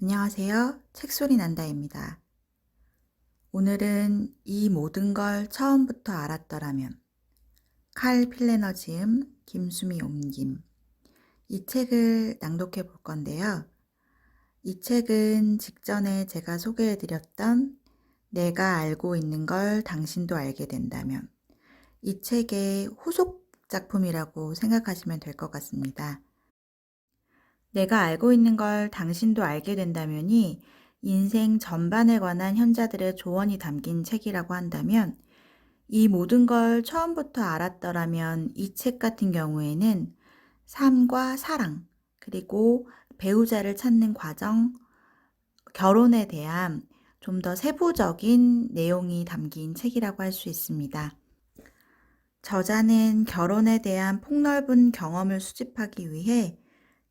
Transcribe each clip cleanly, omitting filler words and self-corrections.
안녕하세요. 책소리 난다입니다. 오늘은 이 모든 걸 처음부터 알았더라면 칼 필레너 지음, 김수미 옮김 이 책을 낭독해 볼 건데요. 이 책은 직전에 제가 소개해 드렸던 내가 알고 있는 걸 당신도 알게 된다면 이 책의 후속 작품이라고 생각하시면 될 것 같습니다. 내가 알고 있는 걸 당신도 알게 된다면이 인생 전반에 관한 현자들의 조언이 담긴 책이라고 한다면 이 모든 걸 처음부터 알았더라면 이 책 같은 경우에는 삶과 사랑, 그리고 배우자를 찾는 과정, 결혼에 대한 좀 더 세부적인 내용이 담긴 책이라고 할 수 있습니다. 저자는 결혼에 대한 폭넓은 경험을 수집하기 위해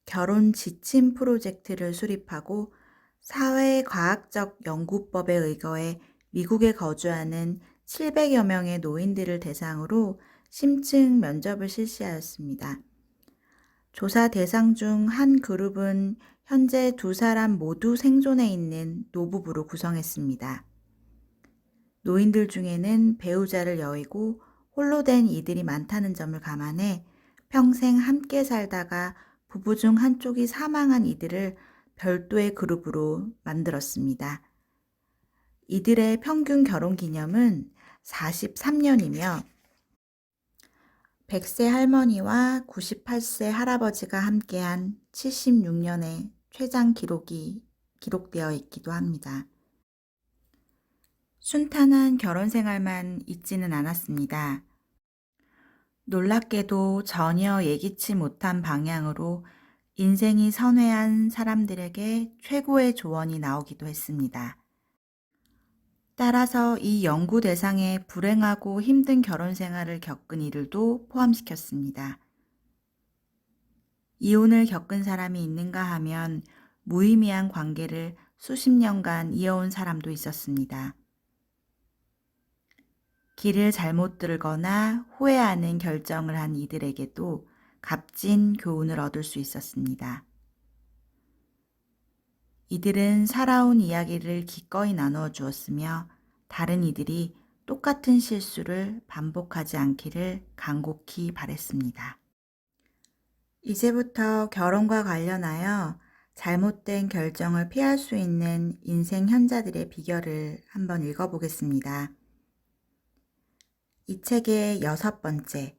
결혼 지침 프로젝트를 수립하고 사회과학적 연구법에 의거해 미국에 거주하는 700여 명의 노인들을 대상으로 심층 면접을 실시하였습니다. 조사 대상 중 한 그룹은 현재 두 사람 모두 생존해 있는 노부부로 구성했습니다. 노인들 중에는 배우자를 여의고 홀로 된 이들이 많다는 점을 감안해 평생 함께 살다가 부부 중 한쪽이 사망한 이들을 별도의 그룹으로 만들었습니다. 이들의 평균 결혼 기념은 43년이며 100세 할머니와 98세 할아버지가 함께한 76년의 최장 기록이 기록되어 있기도 합니다. 순탄한 결혼 생활만 있지는 않았습니다. 놀랍게도 전혀 예기치 못한 방향으로 인생이 선회한 사람들에게 최고의 조언이 나오기도 했습니다. 따라서 이 연구 대상에 불행하고 힘든 결혼 생활을 겪은 이들도 포함시켰습니다. 이혼을 겪은 사람이 있는가 하면 무의미한 관계를 수십 년간 이어온 사람도 있었습니다. 길을 잘못 들거나 후회하는 결정을 한 이들에게도 값진 교훈을 얻을 수 있었습니다. 이들은 살아온 이야기를 기꺼이 나누어 주었으며 다른 이들이 똑같은 실수를 반복하지 않기를 간곡히 바랬습니다. 이제부터 결혼과 관련하여 잘못된 결정을 피할 수 있는 인생 현자들의 비결을 한번 읽어보겠습니다. 이 책의 6번째,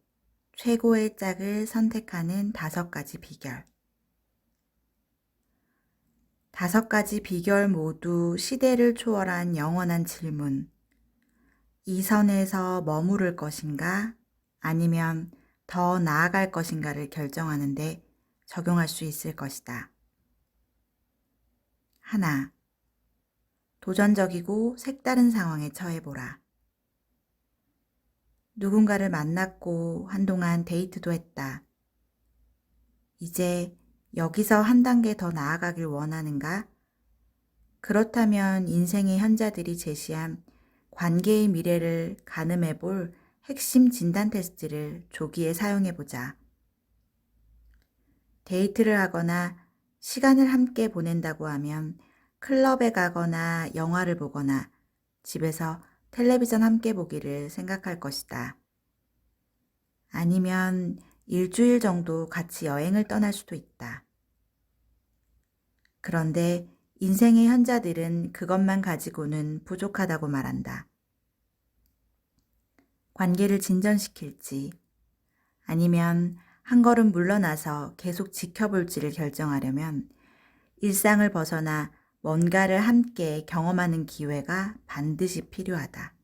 최고의 짝을 선택하는 5가지 비결. 5가지 비결 모두 시대를 초월한 영원한 질문. 이 선에서 머무를 것인가 아니면 더 나아갈 것인가를 결정하는데 적용할 수 있을 것이다. 하나, 도전적이고 색다른 상황에 처해보라. 누군가를 만났고 한동안 데이트도 했다. 이제 여기서 한 단계 더 나아가길 원하는가? 그렇다면 인생의 현자들이 제시한 관계의 미래를 가늠해 볼 핵심 진단 테스트를 조기에 사용해 보자. 데이트를 하거나 시간을 함께 보낸다고 하면 클럽에 가거나 영화를 보거나 집에서 텔레비전 함께 보기를 생각할 것이다. 아니면 일주일 정도 같이 여행을 떠날 수도 있다. 그런데 인생의 현자들은 그것만 가지고는 부족하다고 말한다. 관계를 진전시킬지 아니면 한 걸음 물러나서 계속 지켜볼지를 결정하려면 일상을 벗어나 뭔가를 함께 경험하는 기회가 반드시 필요하다.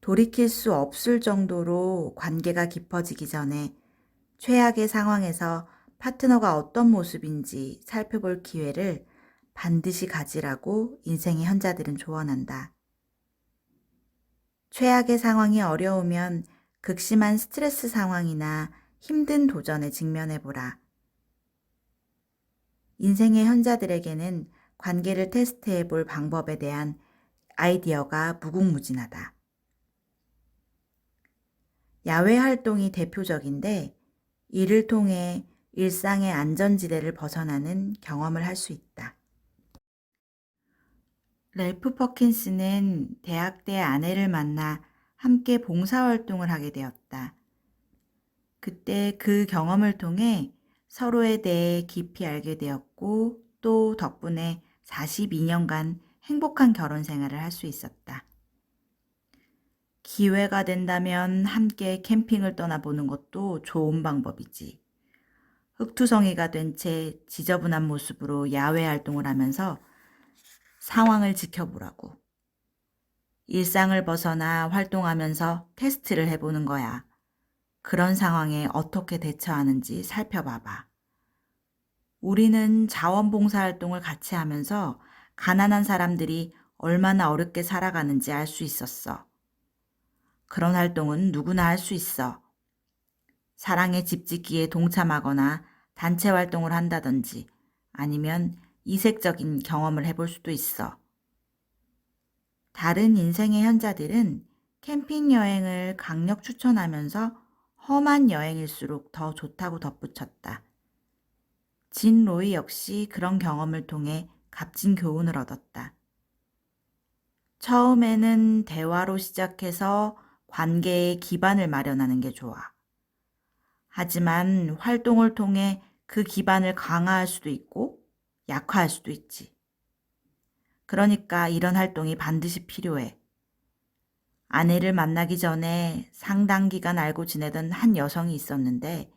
돌이킬 수 없을 정도로 관계가 깊어지기 전에 최악의 상황에서 파트너가 어떤 모습인지 살펴볼 기회를 반드시 가지라고 인생의 현자들은 조언한다. 최악의 상황이 어려우면 극심한 스트레스 상황이나 힘든 도전에 직면해보라. 인생의 현자들에게는 관계를 테스트해 볼 방법에 대한 아이디어가 무궁무진하다. 야외 활동이 대표적인데 이를 통해 일상의 안전지대를 벗어나는 경험을 할 수 있다. 랠프 퍼킨스는 대학 때 아내를 만나 함께 봉사활동을 하게 되었다. 그때 그 경험을 통해 서로에 대해 깊이 알게 되었고 또 덕분에 42년간 행복한 결혼 생활을 할 수 있었다. 기회가 된다면 함께 캠핑을 떠나보는 것도 좋은 방법이지. 흙투성이가 된 채 지저분한 모습으로 야외 활동을 하면서 상황을 지켜보라고. 일상을 벗어나 활동하면서 테스트를 해보는 거야. 그런 상황에 어떻게 대처하는지 살펴봐봐. 우리는 자원봉사 활동을 같이 하면서 가난한 사람들이 얼마나 어렵게 살아가는지 알 수 있었어. 그런 활동은 누구나 할 수 있어. 사랑의 집짓기에 동참하거나 단체 활동을 한다든지 아니면 이색적인 경험을 해볼 수도 있어. 다른 인생의 현자들은 캠핑 여행을 강력 추천하면서 험한 여행일수록 더 좋다고 덧붙였다. 진 로이 역시 그런 경험을 통해 값진 교훈을 얻었다. 처음에는 대화로 시작해서 관계의 기반을 마련하는 게 좋아. 하지만 활동을 통해 그 기반을 강화할 수도 있고 약화할 수도 있지. 그러니까 이런 활동이 반드시 필요해. 아내를 만나기 전에 상당 기간 알고 지내던 한 여성이 있었는데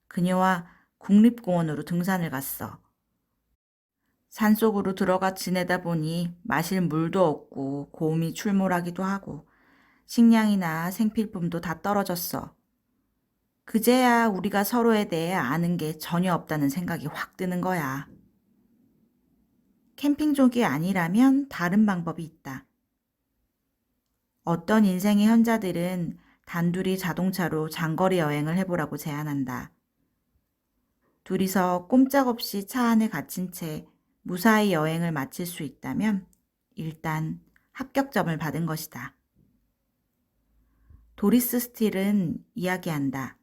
그녀와 국립공원으로 등산을 갔어. 산속으로 들어가 지내다 보니 마실 물도 없고 곰이 출몰하기도 하고 식량이나 생필품도 다 떨어졌어. 그제야 우리가 서로에 대해 아는 게 전혀 없다는 생각이 확 드는 거야. 캠핑족이 아니라면 다른 방법이 있다. 어떤 인생의 현자들은 단둘이 자동차로 장거리 여행을 해보라고 제안한다. 둘이서 꼼짝없이 차 안에 갇힌 채 무사히 여행을 마칠 수 있다면 일단 합격점을 받은 것이다. 도리스 스틸은 이야기한다.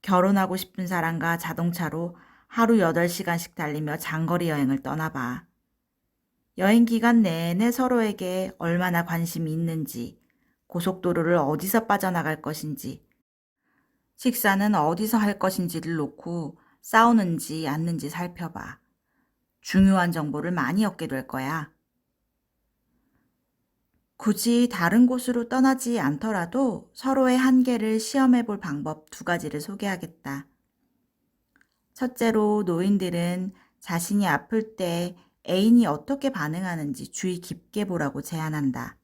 결혼하고 싶은 사람과 자동차로 하루 8시간씩 달리며 장거리 여행을 떠나봐. 여행 기간 내내 서로에게 얼마나 관심이 있는지, 고속도로를 어디서 빠져나갈 것인지, 식사는 어디서 할 것인지를 놓고 싸우는지 않는지 살펴봐. 중요한 정보를 많이 얻게 될 거야. 굳이 다른 곳으로 떠나지 않더라도 서로의 한계를 시험해 볼 방법 2가지를 소개하겠다. 첫째로 노인들은 자신이 아플 때 애인이 어떻게 반응하는지 주의 깊게 보라고 제안한다.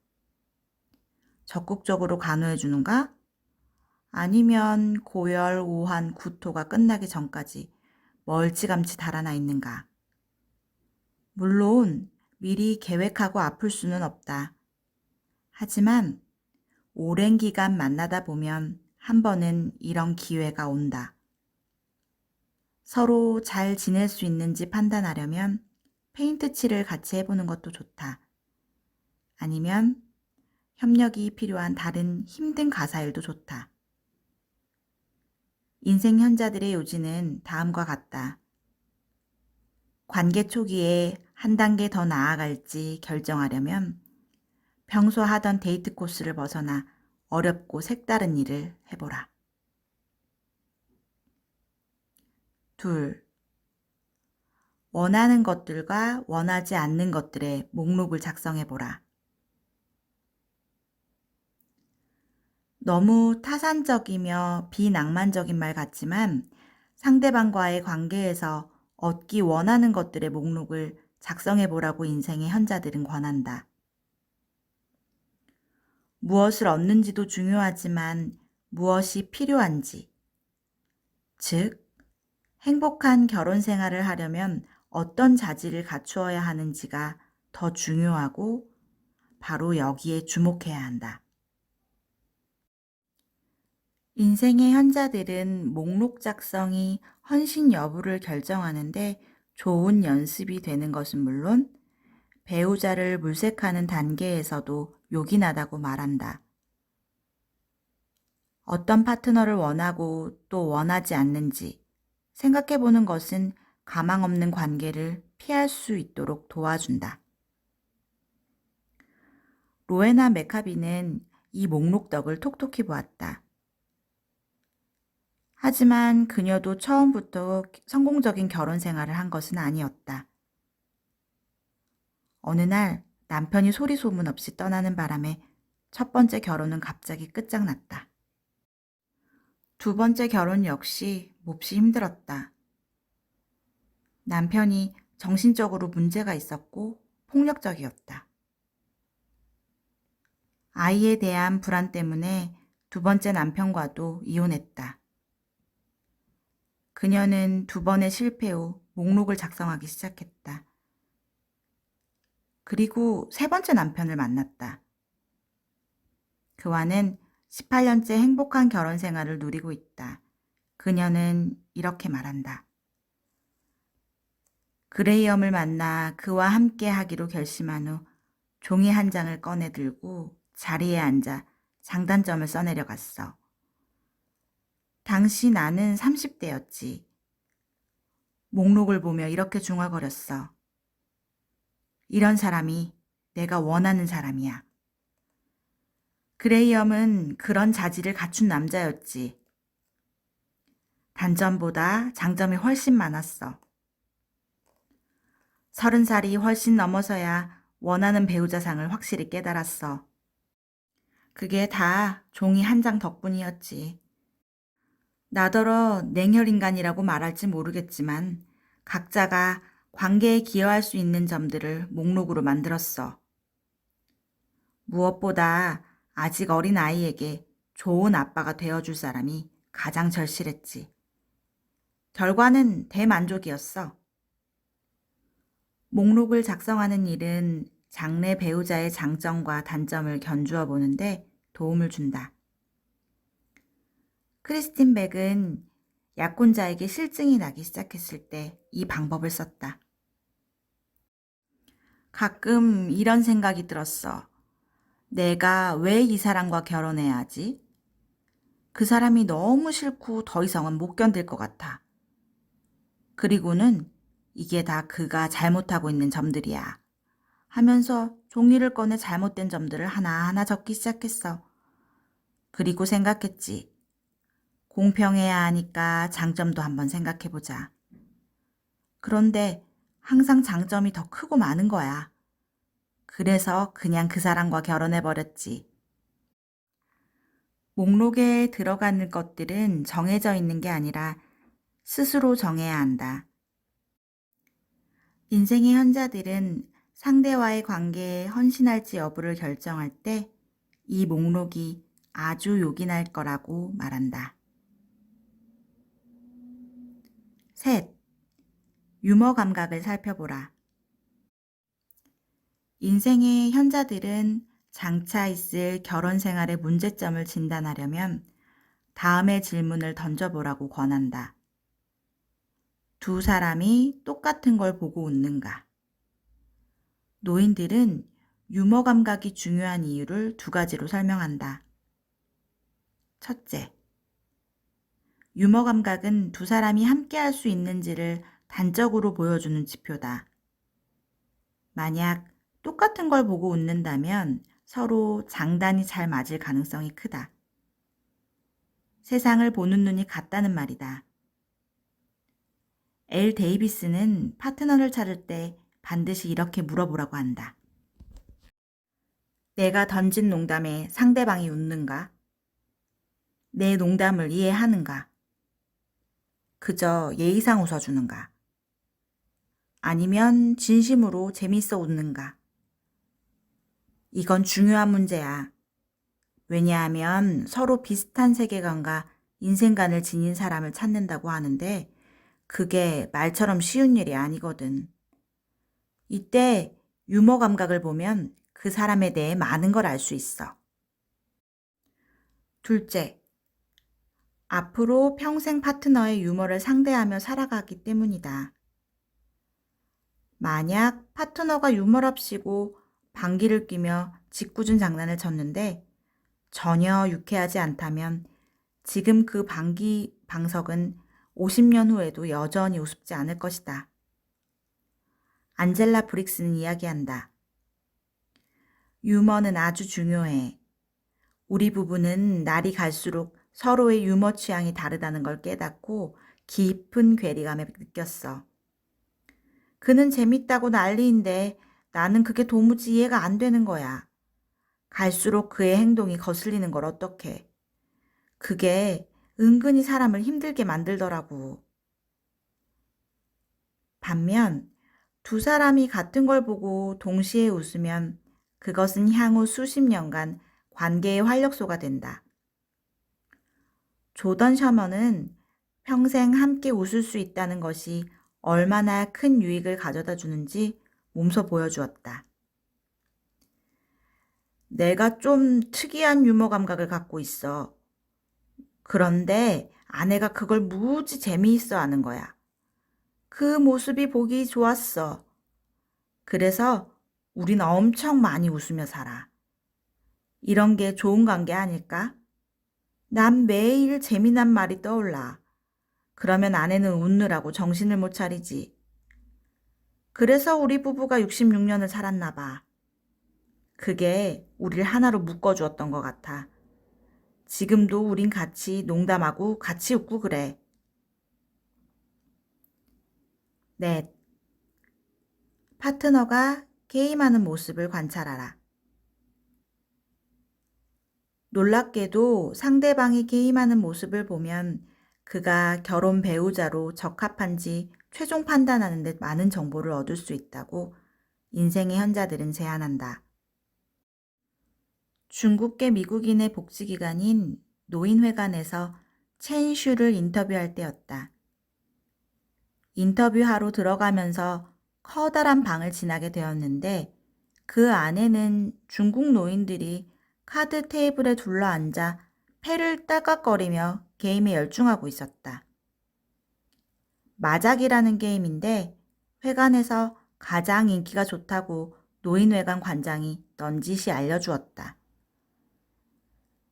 적극적으로 간호해 주는가? 아니면 고열, 오한, 구토가 끝나기 전까지 멀찌감치 달아나 있는가? 물론 미리 계획하고 아플 수는 없다. 하지만 오랜 기간 만나다 보면 한 번은 이런 기회가 온다. 서로 잘 지낼 수 있는지 판단하려면 페인트 칠을 같이 해보는 것도 좋다. 아니면 협력이 필요한 다른 힘든 가사일도 좋다. 인생 현자들의 요지는 다음과 같다. 관계 초기에 한 단계 더 나아갈지 결정하려면 평소 하던 데이트 코스를 벗어나 어렵고 색다른 일을 해보라. 2. 원하는 것들과 원하지 않는 것들의 목록을 작성해보라. 너무 타산적이며 비낭만적인 말 같지만 상대방과의 관계에서 얻기 원하는 것들의 목록을 작성해보라고 인생의 현자들은 권한다. 무엇을 얻는지도 중요하지만 무엇이 필요한지, 즉, 행복한 결혼 생활을 하려면 어떤 자질을 갖추어야 하는지가 더 중요하고 바로 여기에 주목해야 한다. 인생의 현자들은 목록 작성이 헌신 여부를 결정하는데 좋은 연습이 되는 것은 물론 배우자를 물색하는 단계에서도 요긴하다고 말한다. 어떤 파트너를 원하고 또 원하지 않는지, 생각해보는 것은 가망 없는 관계를 피할 수 있도록 도와준다. 로에나 메카비는 이 목록덕을 톡톡히 보았다. 하지만 그녀도 처음부터 성공적인 결혼 생활을 한 것은 아니었다. 어느 날 남편이 소리 소문 없이 떠나는 바람에 첫 번째 결혼은 갑자기 끝장났다. 두 번째 결혼 역시 몹시 힘들었다. 남편이 정신적으로 문제가 있었고 폭력적이었다. 아이에 대한 불안 때문에 두 번째 남편과도 이혼했다. 그녀는 두 번의 실패 후 목록을 작성하기 시작했다. 그리고 세 번째 남편을 만났다. 그와는 18년째 행복한 결혼 생활을 누리고 있다. 그녀는 이렇게 말한다. 그레이엄을 만나 그와 함께 하기로 결심한 후 종이 한 장을 꺼내 들고 자리에 앉아 장단점을 써내려갔어. 당시 나는 30대였지. 목록을 보며 이렇게 중얼거렸어. 이런 사람이 내가 원하는 사람이야. 그레이엄은 그런 자질을 갖춘 남자였지. 단점보다 장점이 훨씬 많았어. 30살이 훨씬 넘어서야 원하는 배우자상을 확실히 깨달았어. 그게 다 종이 한 장 덕분이었지. 나더러 냉혈인간이라고 말할지 모르겠지만 각자가 관계에 기여할 수 있는 점들을 목록으로 만들었어. 무엇보다 아직 어린 아이에게 좋은 아빠가 되어줄 사람이 가장 절실했지. 결과는 대만족이었어. 목록을 작성하는 일은 장래 배우자의 장점과 단점을 견주어 보는데 도움을 준다. 크리스틴 백은 약혼자에게 실증이 나기 시작했을 때 이 방법을 썼다. 가끔 이런 생각이 들었어. 내가 왜 이 사람과 결혼해야 하지? 그 사람이 너무 싫고 더 이상은 못 견딜 것 같아. 그리고는 이게 다 그가 잘못하고 있는 점들이야. 하면서 종이를 꺼내 잘못된 점들을 하나하나 적기 시작했어. 그리고 생각했지. 공평해야 하니까 장점도 한번 생각해보자. 그런데 항상 장점이 더 크고 많은 거야. 그래서 그냥 그 사람과 결혼해버렸지. 목록에 들어가는 것들은 정해져 있는 게 아니라 스스로 정해야 한다. 인생의 현자들은 상대와의 관계에 헌신할지 여부를 결정할 때 이 목록이 아주 요긴할 거라고 말한다. 셋, 유머 감각을 살펴보라. 인생의 현자들은 장차 있을 결혼 생활의 문제점을 진단하려면 다음의 질문을 던져보라고 권한다. 두 사람이 똑같은 걸 보고 웃는가? 노인들은 유머 감각이 중요한 이유를 두 가지로 설명한다. 첫째, 유머 감각은 두 사람이 함께 할 수 있는지를 단적으로 보여주는 지표다. 만약 똑같은 걸 보고 웃는다면 서로 장단이 잘 맞을 가능성이 크다. 세상을 보는 눈이 같다는 말이다. 엘 데이비스는 파트너를 찾을 때 반드시 이렇게 물어보라고 한다. 내가 던진 농담에 상대방이 웃는가? 내 농담을 이해하는가? 그저 예의상 웃어주는가? 아니면 진심으로 재밌어 웃는가? 이건 중요한 문제야. 왜냐하면 서로 비슷한 세계관과 인생관을 지닌 사람을 찾는다고 하는데 그게 말처럼 쉬운 일이 아니거든. 이때 유머 감각을 보면 그 사람에 대해 많은 걸 알 수 있어. 둘째, 앞으로 평생 파트너의 유머를 상대하며 살아가기 때문이다. 만약 파트너가 유머랍시고 방귀를 뀌며 짓궂은 장난을 쳤는데 전혀 유쾌하지 않다면 지금 그 방귀 방석은 50년 후에도 여전히 우습지 않을 것이다. 안젤라 브릭스는 이야기한다. 유머는 아주 중요해. 우리 부부는 날이 갈수록 서로의 유머 취향이 다르다는 걸 깨닫고 깊은 괴리감을 느꼈어. 그는 재밌다고 난리인데 나는 그게 도무지 이해가 안 되는 거야. 갈수록 그의 행동이 거슬리는 걸 어떡해. 그게 은근히 사람을 힘들게 만들더라고. 반면 두 사람이 같은 걸 보고 동시에 웃으면 그것은 향후 수십 년간 관계의 활력소가 된다. 조던 셔먼은 평생 함께 웃을 수 있다는 것이 얼마나 큰 유익을 가져다 주는지 몸소 보여주었다. 내가 좀 특이한 유머 감각을 갖고 있어. 그런데 아내가 그걸 무지 재미있어 하는 거야. 그 모습이 보기 좋았어. 그래서 우린 엄청 많이 웃으며 살아. 이런 게 좋은 관계 아닐까? 난 매일 재미난 말이 떠올라. 그러면 아내는 웃느라고 정신을 못 차리지. 그래서 우리 부부가 66년을 살았나 봐. 그게 우릴 하나로 묶어주었던 것 같아. 지금도 우린 같이 농담하고 같이 웃고 그래. 넷. 파트너가 게임하는 모습을 관찰하라. 놀랍게도 상대방이 게임하는 모습을 보면 그가 결혼 배우자로 적합한지 최종 판단하는 데 많은 정보를 얻을 수 있다고 인생의 현자들은 제안한다. 중국계 미국인의 복지기관인 노인회관에서 첸 슈를 인터뷰할 때였다. 인터뷰하러 들어가면서 커다란 방을 지나게 되었는데 그 안에는 중국 노인들이 카드 테이블에 둘러앉아 패를 딸깍거리며 게임에 열중하고 있었다. 마작이라는 게임인데 회관에서 가장 인기가 좋다고 노인회관 관장이 넌지시 알려주었다.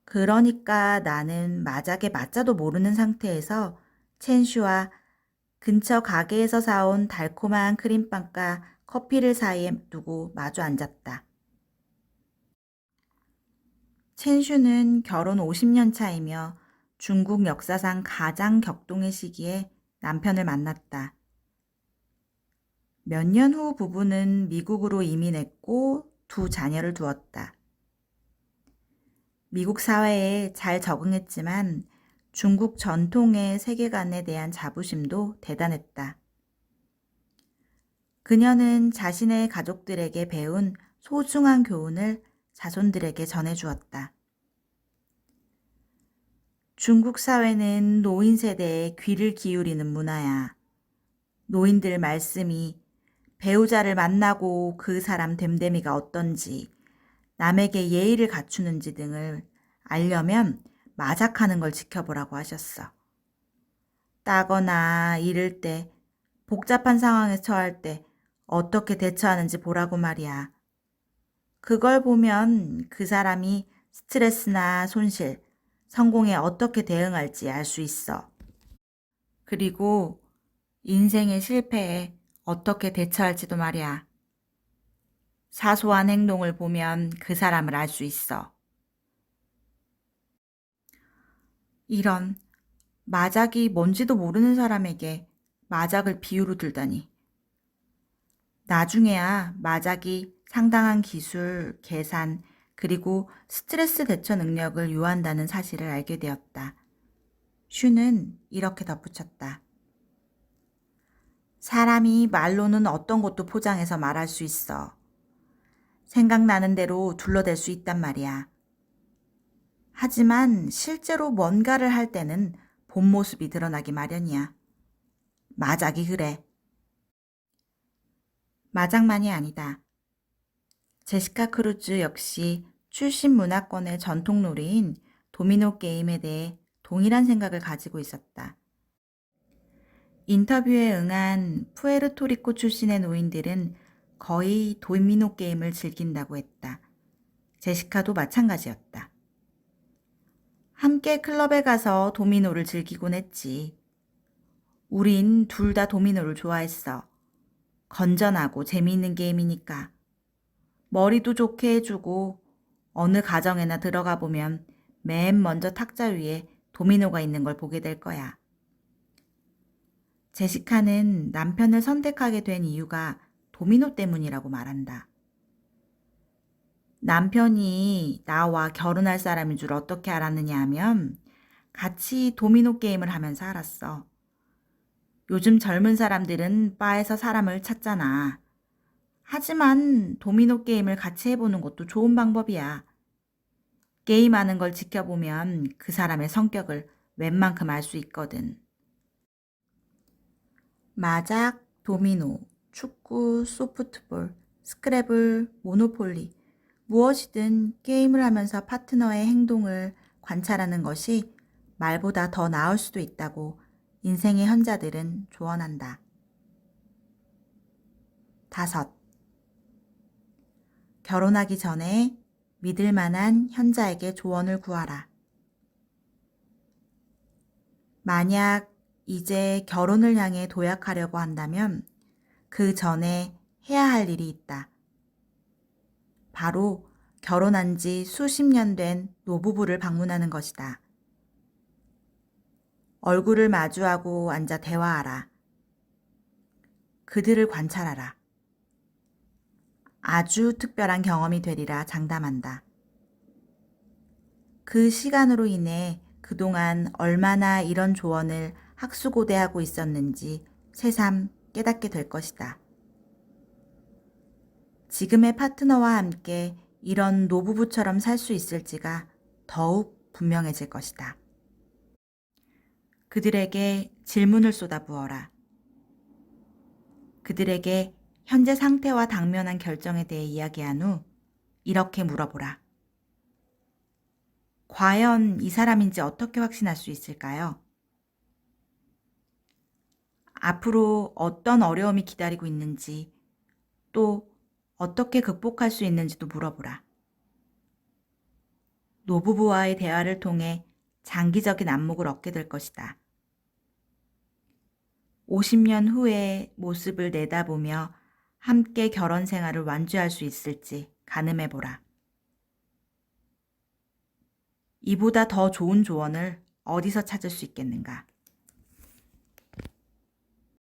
그러니까 나는 마작에 맞자도 모르는 상태에서 첸슈와 근처 가게에서 사온 달콤한 크림빵과 커피를 사이에 두고 마주 앉았다. 첸슈는 결혼 50년 차이며 중국 역사상 가장 격동의 시기에 남편을 만났다. 몇 년 후 부부는 미국으로 이민했고 두 자녀를 두었다. 미국 사회에 잘 적응했지만 중국 전통의 세계관에 대한 자부심도 대단했다. 그녀는 자신의 가족들에게 배운 소중한 교훈을 자손들에게 전해주었다. 중국 사회는 노인 세대에 귀를 기울이는 문화야. 노인들 말씀이 배우자를 만나고 그 사람 됨됨이가 어떤지, 남에게 예의를 갖추는지 등을 알려면 마작하는 걸 지켜보라고 하셨어. 따거나 이를 때, 복잡한 상황에 처할 때 어떻게 대처하는지 보라고 말이야. 그걸 보면 그 사람이 스트레스나 손실, 성공에 어떻게 대응할지 알 수 있어. 그리고 인생의 실패에 어떻게 대처할지도 말이야. 사소한 행동을 보면 그 사람을 알 수 있어. 이런 마작이 뭔지도 모르는 사람에게 마작을 비유로 들다니. 나중에야 마작이 상당한 기술, 계산, 그리고 스트레스 대처 능력을 요한다는 사실을 알게 되었다. 슈는 이렇게 덧붙였다. 사람이 말로는 어떤 것도 포장해서 말할 수 있어. 생각나는 대로 둘러댈 수 있단 말이야. 하지만 실제로 뭔가를 할 때는 본 모습이 드러나기 마련이야. 마작이 그래. 마작만이 아니다. 제시카 크루즈 역시 출신 문화권의 전통 놀이인 도미노 게임에 대해 동일한 생각을 가지고 있었다. 인터뷰에 응한 푸에르토리코 출신의 노인들은 거의 도미노 게임을 즐긴다고 했다. 제시카도 마찬가지였다. 함께 클럽에 가서 도미노를 즐기곤 했지. 우린 둘 다 도미노를 좋아했어. 건전하고 재미있는 게임이니까. 머리도 좋게 해주고 어느 가정에나 들어가 보면 맨 먼저 탁자 위에 도미노가 있는 걸 보게 될 거야. 제시카는 남편을 선택하게 된 이유가 도미노 때문이라고 말한다. 남편이 나와 결혼할 사람인 줄 어떻게 알았느냐 하면 같이 도미노 게임을 하면서 알았어. 요즘 젊은 사람들은 바에서 사람을 찾잖아. 하지만 도미노 게임을 같이 해보는 것도 좋은 방법이야. 게임하는 걸 지켜보면 그 사람의 성격을 웬만큼 알 수 있거든. 마작, 도미노, 축구, 소프트볼, 스크래블, 모노폴리, 무엇이든 게임을 하면서 파트너의 행동을 관찰하는 것이 말보다 더 나을 수도 있다고 인생의 현자들은 조언한다. 5. 결혼하기 전에 믿을 만한 현자에게 조언을 구하라. 만약 이제 결혼을 향해 도약하려고 한다면 그 전에 해야 할 일이 있다. 바로 결혼한 지 수십 년 된 노부부를 방문하는 것이다. 얼굴을 마주하고 앉아 대화하라. 그들을 관찰하라. 아주 특별한 경험이 되리라 장담한다. 그 시간으로 인해 그동안 얼마나 이런 조언을 학수고대하고 있었는지 새삼 깨닫게 될 것이다. 지금의 파트너와 함께 이런 노부부처럼 살 수 있을지가 더욱 분명해질 것이다. 그들에게 질문을 쏟아부어라. 그들에게 현재 상태와 당면한 결정에 대해 이야기한 후 이렇게 물어보라. 과연 이 사람인지 어떻게 확신할 수 있을까요? 앞으로 어떤 어려움이 기다리고 있는지, 또 어떻게 극복할 수 있는지도 물어보라. 노부부와의 대화를 통해 장기적인 안목을 얻게 될 것이다. 50년 후의 모습을 내다보며 함께 결혼 생활을 완주할 수 있을지 가늠해보라. 이보다 더 좋은 조언을 어디서 찾을 수 있겠는가?